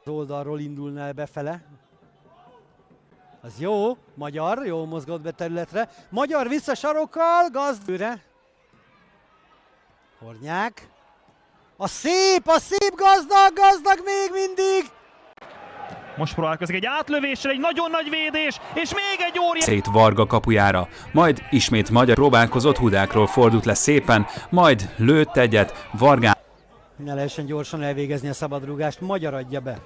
Az oldalról indulna el befele. Az jó, Magyar, jó mozgott be területre. Magyar vissza sarokkal, Gazdőre. Hornyák. A szép gazdag még mindig. Most próbálkozik egy átlövésre, egy nagyon nagy védés, és még egy óriási... Szét Varga kapujára, majd ismét Magyar próbálkozott, Hudákról fordult le szépen, majd lőtt egyet, Vargán... Ne lehessen gyorsan elvégezni a szabadrúgást, Magyar adja be.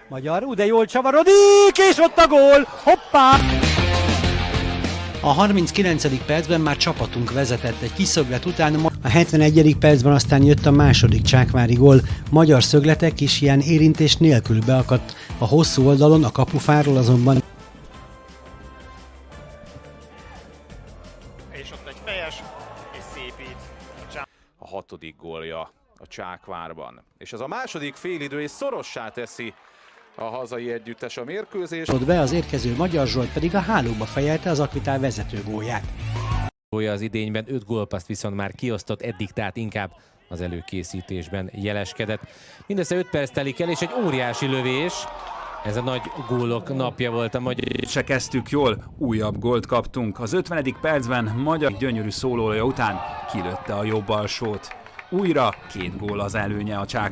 Magyar, de jól csavarodik, és ott a gól! Hoppá! A 39. percben már csapatunk vezetett egy kis szöglet után, a 71. percben aztán jött a második csákvári gól. Magyar szögletek is ilyen érintés nélkül beakadt a hosszú oldalon, a kapufáról azonban. És ott egy fejes, és szépít. A 6. gólja a Csákvárban. És ez a második félidő, és szorossá teszi a hazai együttes a mérkőzést. Ott be az érkező Magyar Zsolt pedig a hálóba fejelte az Akvitál vezető gólját. Az idényben 5 gólpasszt viszont már kiosztott eddig, tehát inkább az előkészítésben jeleskedett. Mindössze 5 perc telik el, és egy óriási lövés. Ez a nagy gólok napja volt a magyar. Se kezdtük jól, újabb gólt kaptunk. Az 50. percben Magyar gyönyörű szólója után kilőtte a jobb alsót. Újra 2 gól az előnye a Csák.